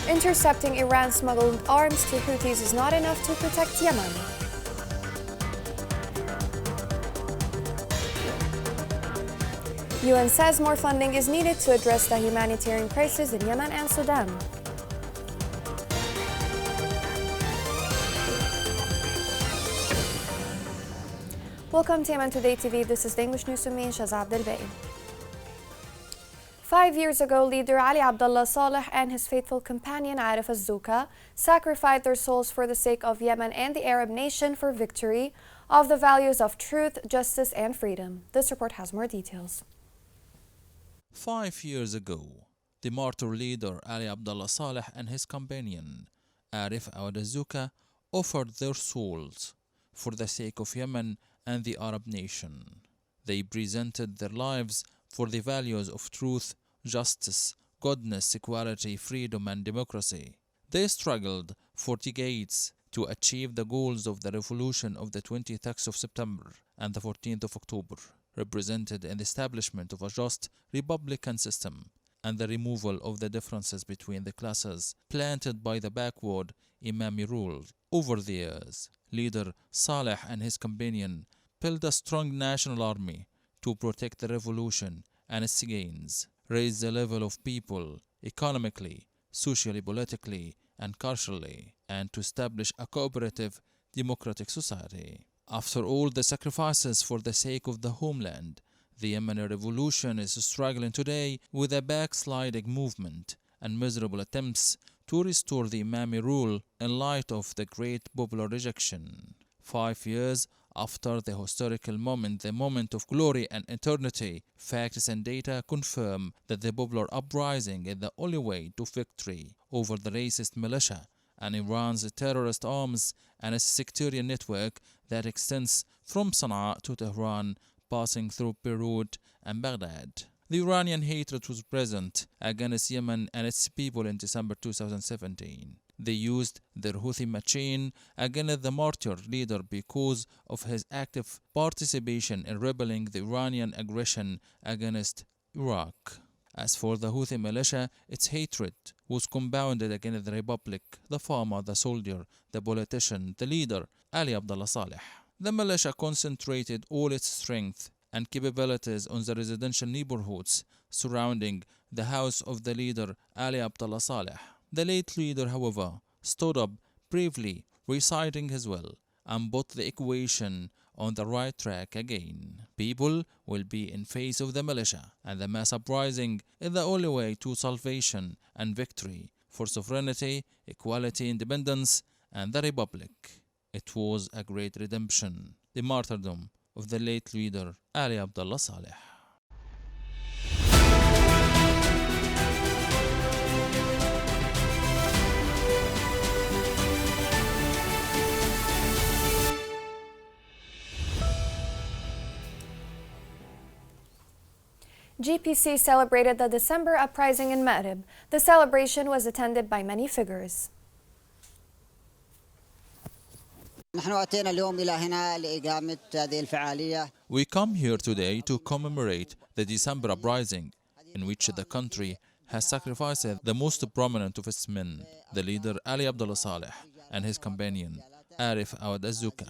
Intercepting Iran smuggled arms to Houthis is not enough to protect Yemen. UN says more funding is needed to address the humanitarian crisis in Yemen and Sudan. Welcome to Yemen Today TV. This is the English News with me, Shazza Abdelbaei. 5 years ago, leader Ali Abdullah Saleh and his faithful companion Arif al-Zouka sacrificed their souls for the sake of Yemen and the Arab nation for victory of the values of truth, justice, and freedom. This report has more details. 5 years ago, the martyr leader Ali Abdullah Saleh and his companion Arif al-Zouka offered their souls for the sake of Yemen and the Arab nation. They presented their lives for the values of truth, justice, goodness, equality, freedom, and democracy. They struggled for decades to achieve the goals of the revolution of the 26th of September and the 14th of October, represented in the establishment of a just republican system and the removal of the differences between the classes planted by the backward Imami rule. Over the years, leader Saleh and his companion built a strong national army to protect the revolution and its gains, raise the level of people economically, socially, politically, and culturally, and to establish a cooperative, democratic society. After all the sacrifices for the sake of the homeland, the Yemeni revolution is struggling today with a backsliding movement and miserable attempts to restore the Imami rule in light of the great popular rejection. 5 years after the historical moment, the moment of glory and eternity, facts and data confirm that the popular uprising is the only way to victory over the racist militia and Iran's terrorist arms and its sectarian network that extends from Sana'a to Tehran, passing through Beirut and Baghdad. The Iranian hatred was present against Yemen and its people in December 2017. They used their Houthi machine against the martyr leader because of his active participation in rebelling the Iranian aggression against Iraq. As for the Houthi militia, its hatred was compounded against the Republic, the farmer, the soldier, the politician, the leader, Ali Abdullah Saleh. The militia concentrated all its strength and capabilities on the residential neighborhoods surrounding the house of the leader Ali Abdullah Saleh. The late leader, however, stood up bravely, reciting his will, and put the equation on the right track again. People will be in face of the militia, and the mass uprising is the only way to salvation and victory for sovereignty, equality, independence, and the Republic. It was a great redemption, the martyrdom of the late leader Ali Abdullah Saleh. GPC celebrated the December uprising in Ma'rib. The celebration was attended by many figures. We come here today to commemorate the December uprising, in which the country has sacrificed the most prominent of its men, the leader Ali Abdullah Saleh and his companion Arif al-Zouka.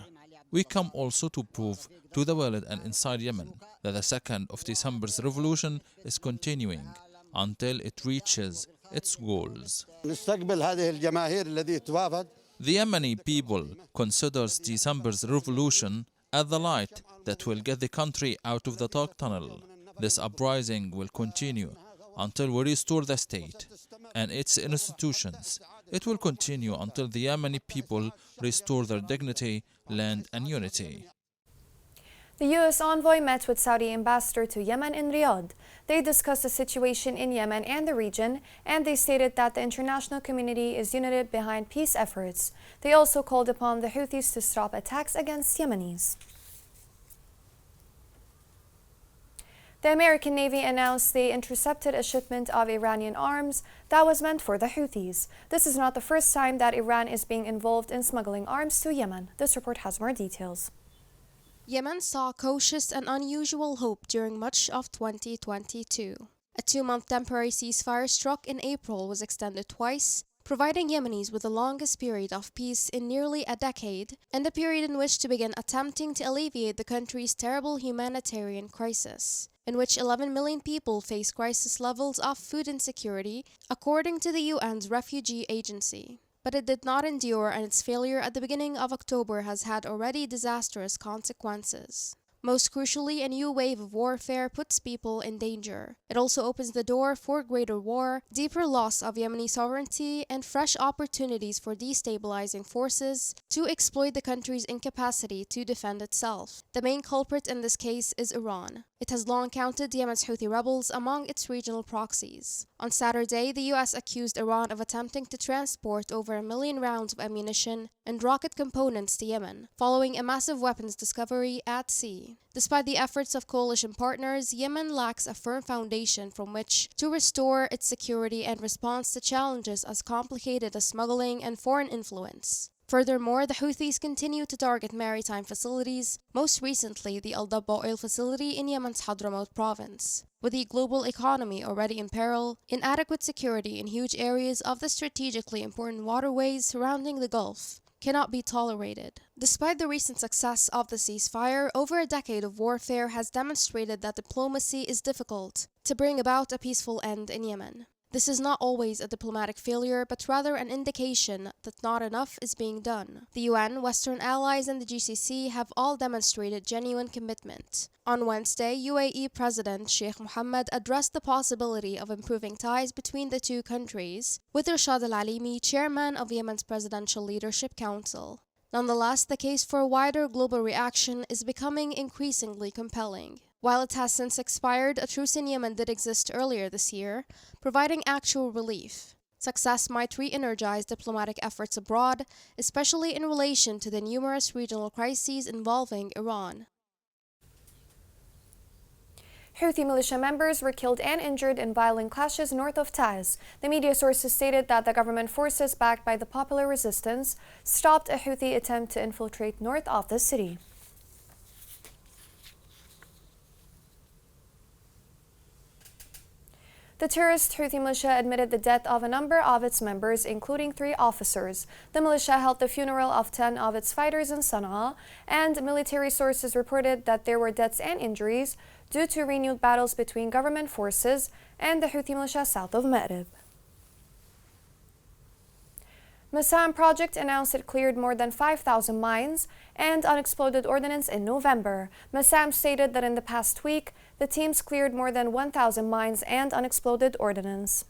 We come also to prove to the world and inside Yemen that the 2nd of December's revolution is continuing until it reaches its goals. The Yemeni people considers December's revolution as the light that will get the country out of the dark tunnel. This uprising will continue until we restore the state and its institutions. It will continue until the Yemeni people restore their dignity, land, and unity. The U.S. envoy met with Saudi ambassador to Yemen in Riyadh. They discussed the situation in Yemen and the region, and they stated that the international community is united behind peace efforts. They also called upon the Houthis to stop attacks against Yemenis. The American Navy announced they intercepted a shipment of Iranian arms that was meant for the Houthis. This is not the first time that Iran is being involved in smuggling arms to Yemen. This report has more details. Yemen saw cautious and unusual hope during much of 2022. A 2-month temporary ceasefire struck in April was extended twice, providing Yemenis with the longest period of peace in nearly a decade, and a period in which to begin attempting to alleviate the country's terrible humanitarian crisis, in which 11 million people face crisis levels of food insecurity, according to the UN's Refugee Agency. But it did not endure, and its failure at the beginning of October has had already disastrous consequences. Most crucially, a new wave of warfare puts people in danger. It also opens the door for greater war, deeper loss of Yemeni sovereignty, and fresh opportunities for destabilizing forces to exploit the country's incapacity to defend itself. The main culprit in this case is Iran. It has long counted Yemen's Houthi rebels among its regional proxies. On Saturday, the U.S. accused Iran of attempting to transport over 1 million rounds of ammunition and rocket components to Yemen, following a massive weapons discovery at sea. Despite the efforts of coalition partners, Yemen lacks a firm foundation from which to restore its security and response to challenges as complicated as smuggling and foreign influence. Furthermore, the Houthis continue to target maritime facilities, most recently the Al Dabba oil facility in Yemen's Hadramaut province. With the global economy already in peril, inadequate security in huge areas of the strategically important waterways surrounding the Gulf cannot be tolerated. Despite the recent success of the ceasefire, over a decade of warfare has demonstrated that diplomacy is difficult to bring about a peaceful end in Yemen. This is not always a diplomatic failure, but rather an indication that not enough is being done. The UN, Western allies, and the GCC have all demonstrated genuine commitment. On Wednesday, UAE President Sheikh Mohammed addressed the possibility of improving ties between the two countries with Rashad Al-Alimi, chairman of Yemen's Presidential Leadership Council. Nonetheless, the case for a wider global reaction is becoming increasingly compelling. While it has since expired, a truce in Yemen did exist earlier this year, providing actual relief. Success might re-energize diplomatic efforts abroad, especially in relation to the numerous regional crises involving Iran. Houthi militia members were killed and injured in violent clashes north of Taiz. The media sources stated that the government forces backed by the Popular Resistance stopped a Houthi attempt to infiltrate north of the city. The terrorist Houthi militia admitted the death of a number of its members, including 3 officers. The militia held the funeral of 10 of its fighters in Sana'a, and military sources reported that there were deaths and injuries due to renewed battles between government forces and the Houthi militia south of Ma'rib. Massam Project announced it cleared more than 5,000 mines and unexploded ordnance in November. Massam stated that in the past week, the teams cleared more than 1,000 mines and unexploded ordnance.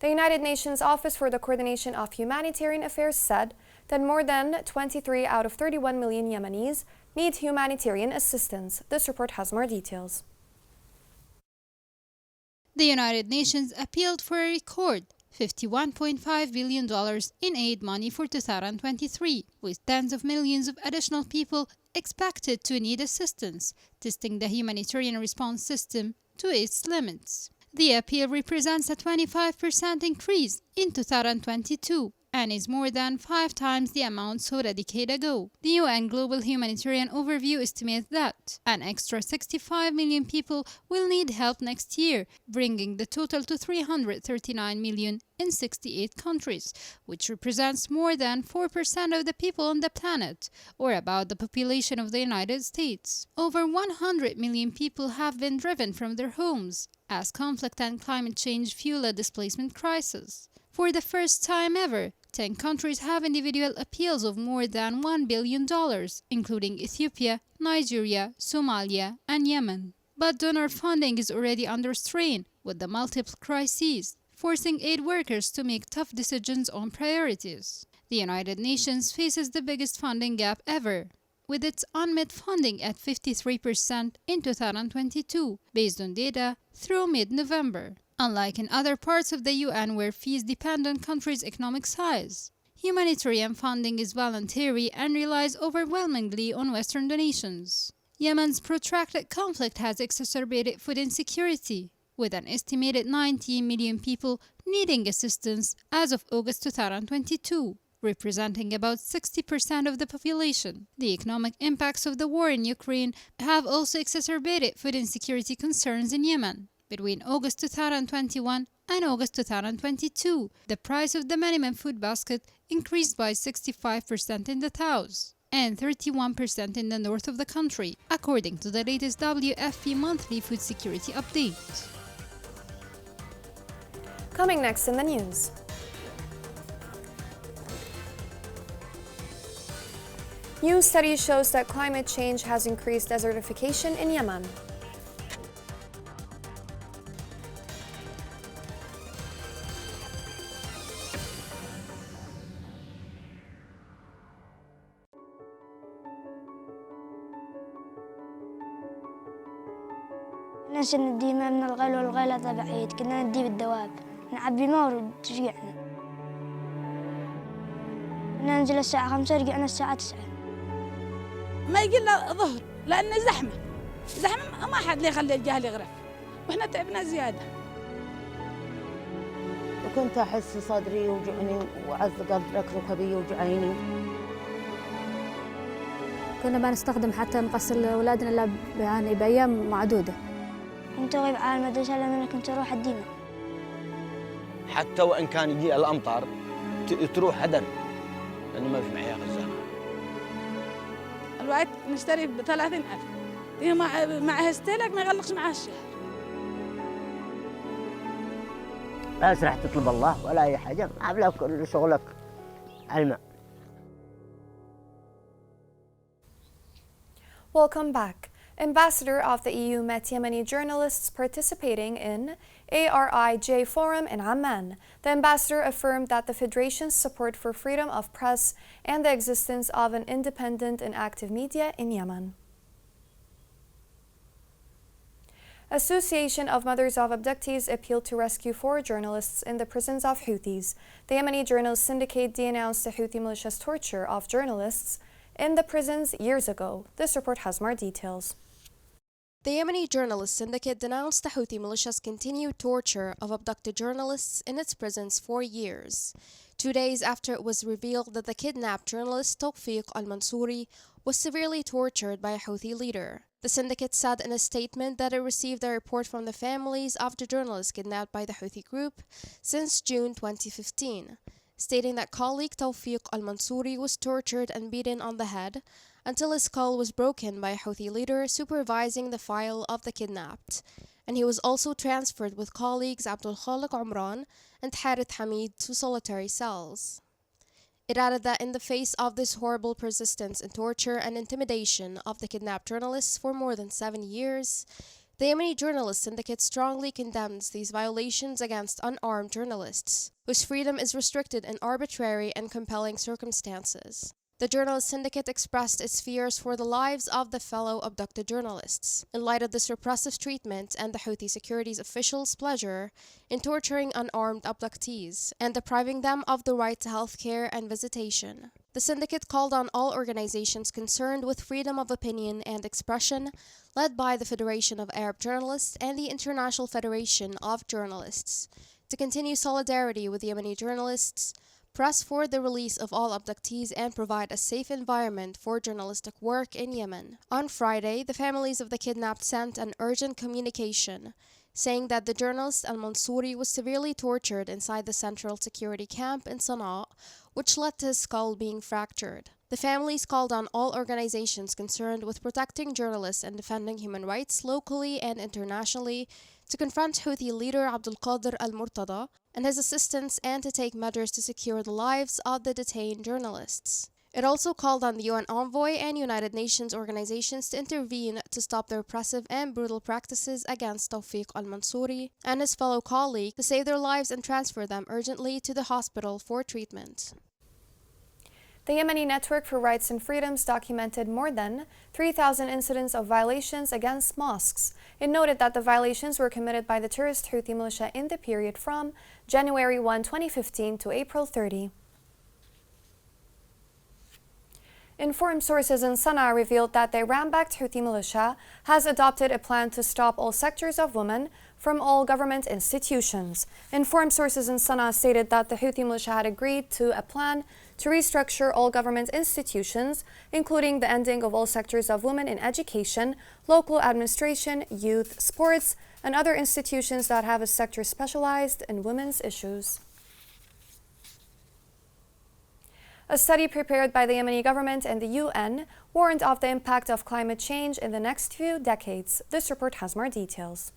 The United Nations Office for the Coordination of Humanitarian Affairs said that more than 23 out of 31 million Yemenis need humanitarian assistance. This report has more details. The United Nations appealed for a record $51.5 billion in aid money for 2023, with tens of millions of additional people expected to need assistance, testing the humanitarian response system to its limits. The appeal represents a 25% increase in 2022 and is more than 5 times the amount sought a decade ago. The UN Global Humanitarian Overview estimates that an extra 65 million people will need help next year, bringing the total to 339 million in 68 countries, which represents more than 4% of the people on the planet, or about the population of the United States. Over 100 million people have been driven from their homes as conflict and climate change fuel a displacement crisis. For the first time ever, 10 countries have individual appeals of more than $1 billion, including Ethiopia, Nigeria, Somalia, and Yemen. But donor funding is already under strain with the multiple crises, forcing aid workers to make tough decisions on priorities. The United Nations faces the biggest funding gap ever, with its unmet funding at 53% in 2022, based on data through mid-November. Unlike in other parts of the UN where fees depend on countries' economic size, humanitarian funding is voluntary and relies overwhelmingly on Western donations. Yemen's protracted conflict has exacerbated food insecurity, with an estimated 19 million people needing assistance as of August 2022, representing about 60% of the population. The economic impacts of the war in Ukraine have also exacerbated food insecurity concerns in Yemen. Between August 2021 and August 2022, the price of the minimum food basket increased by 65% in the south and 31% in the north of the country, according to the latest WFP monthly food security update. Coming next in the news. New study shows that climate change has increased desertification in Yemen. ننشر ندي ماء من الغيل والغيلة بعيد، كنا ندي بالدواب نعبي ماء وترجعنا. ننزل الساعة 5 رجعنا الساعة 9. ما يجي إلا ظهر لأن زحمة ما حد لي يخلي الجهل يغرف وإحنا تعبنا زيادة. وكنت أحس صدري يوجعني وعز قدرك ركبي يوجعيني. كنا ما نستخدم حتى نغسل أولادنا إلا يعني بأيام معدودة. كنت أغيب على المدرسة لأن كنت أروح الديمة. حتى وإن كان يجي الأمطار تروح هدر لأنه ما في معي خزانة. الوقت نشتري ب30,000 دي مع هستيلك ما يغلقش معها الشهر. لا تروح تطلب الله ولا أي حاجة، عبلا كل شغلك الماء. Welcome back. Ambassador of the EU met Yemeni journalists participating in ARIJ Forum in Amman. The ambassador affirmed that the Federation's support for freedom of press and the existence of an independent and active media in Yemen. Association of Mothers of Abductees appealed to rescue 4 journalists in the prisons of Houthis. The Yemeni Journalists Syndicate denounced the Houthi militia's torture of journalists in the prisons years ago. This report has more details. The Yemeni Journalists Syndicate denounced the Houthi militia's continued torture of abducted journalists in its prisons for years. 2 days after it was revealed that the kidnapped journalist Tawfiq al-Mansouri was severely tortured by a Houthi leader. The syndicate said in a statement that it received a report from the families of the journalists kidnapped by the Houthi group since June 2015, stating that colleague Tawfiq al-Mansouri was tortured and beaten on the head until his skull was broken by a Houthi leader supervising the file of the kidnapped, and he was also transferred with colleagues Abdul Khaliq Umran and Harith Hamid to solitary cells. It added that in the face of this horrible persistence in torture and intimidation of the kidnapped journalists for more than 7 years, the Yemeni Journalists Syndicate strongly condemns these violations against unarmed journalists, whose freedom is restricted in arbitrary and compelling circumstances. The Journalist Syndicate expressed its fears for the lives of the fellow abducted journalists, in light of this repressive treatment and the Houthi securities officials' pleasure in torturing unarmed abductees and depriving them of the right to health care and visitation. The syndicate called on all organizations concerned with freedom of opinion and expression, led by the Federation of Arab Journalists and the International Federation of Journalists, to continue solidarity with Yemeni journalists, press for the release of all abductees, and provide a safe environment for journalistic work in Yemen. On Friday, the families of the kidnapped sent an urgent communication saying that the journalist al-Mansouri was severely tortured inside the central security camp in Sana'a, which led to his skull being fractured. The families called on all organizations concerned with protecting journalists and defending human rights locally and internationally to confront Houthi leader Abdul Qadir al-Murtada and his assistants and to take measures to secure the lives of the detained journalists. It also called on the UN envoy and United Nations organizations to intervene to stop the repressive and brutal practices against Tawfiq al-Mansouri and his fellow colleague to save their lives and transfer them urgently to the hospital for treatment. The Yemeni Network for Rights and Freedoms documented more than 3,000 incidents of violations against mosques. It noted that the violations were committed by the terrorist Houthi militia in the period from January 1, 2015 to April 30. Informed sources in Sana'a revealed that the Iran-backed Houthi militia has adopted a plan to stop all sectors of women from all government institutions. Informed sources in Sana'a stated that the Houthi militia had agreed to a plan to restructure all government institutions, including the ending of all sectors of women in education, local administration, youth, sports, and other institutions that have a sector specialized in women's issues. A study prepared by the Yemeni government and the UN warned of the impact of climate change in the next few decades. This report has more details.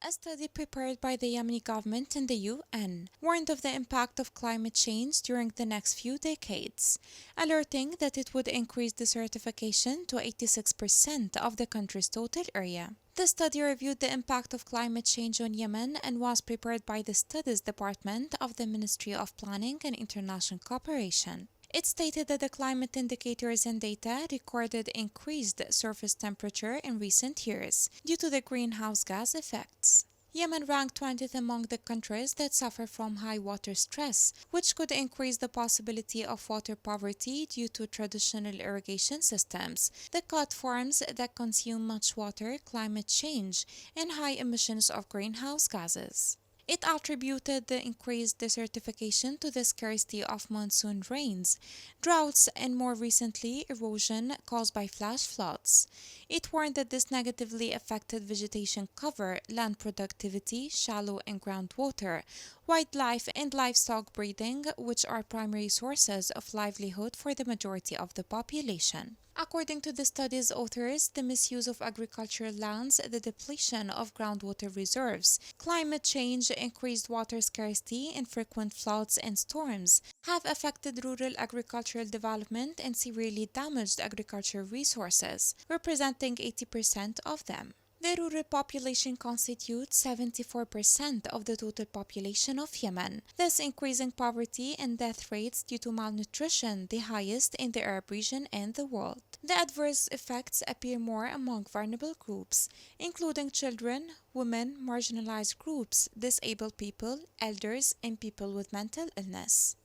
A study prepared by the Yemeni government and the UN warned of the impact of climate change during the next few decades, alerting that it would increase desertification to 86% of the country's total area. The study reviewed the impact of climate change on Yemen and was prepared by the Studies Department of the Ministry of Planning and International Cooperation. It stated that the climate indicators and data recorded increased surface temperature in recent years due to the greenhouse gas effects. Yemen ranked 20th among the countries that suffer from high water stress, which could increase the possibility of water poverty due to traditional irrigation systems, the cut farms that consume much water, climate change, and high emissions of greenhouse gases. It attributed the increased desertification to the scarcity of monsoon rains, droughts, and more recently, erosion caused by flash floods. It warned that this negatively affected vegetation cover, land productivity, shallow and groundwater, wildlife, and livestock breeding, which are primary sources of livelihood for the majority of the population. According to the study's authors, the misuse of agricultural lands, the depletion of groundwater reserves, climate change, increased water scarcity, and frequent floods and storms have affected rural agricultural development and severely damaged agricultural resources, representing 80% of them. The rural population constitutes 74% of the total population of Yemen, thus increasing poverty and death rates due to malnutrition, the highest in the Arab region and the world. The adverse effects appear more among vulnerable groups, including children, women, marginalized groups, disabled people, elders, and people with mental illness.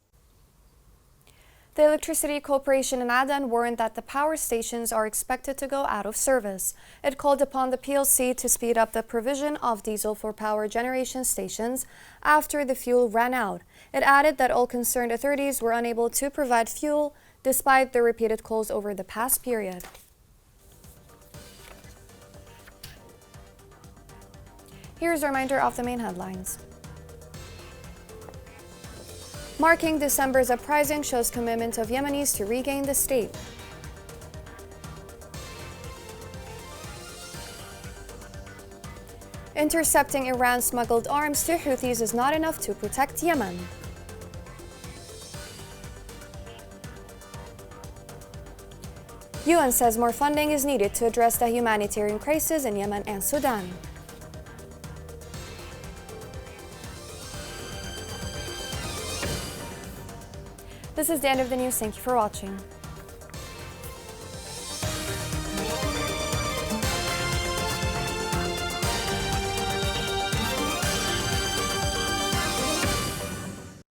The Electricity Corporation in Aden warned that the power stations are expected to go out of service. It called upon the PLC to speed up the provision of diesel for power generation stations after the fuel ran out. It added that all concerned authorities were unable to provide fuel despite the repeated calls over the past period. Here's a reminder of the main headlines. Marking December's uprising shows commitment of Yemenis to regain the state. Intercepting Iran's smuggled arms to Houthis is not enough to protect Yemen. UN says more funding is needed to address the humanitarian crisis in Yemen and Sudan. This is the end of the news. Thank you for watching.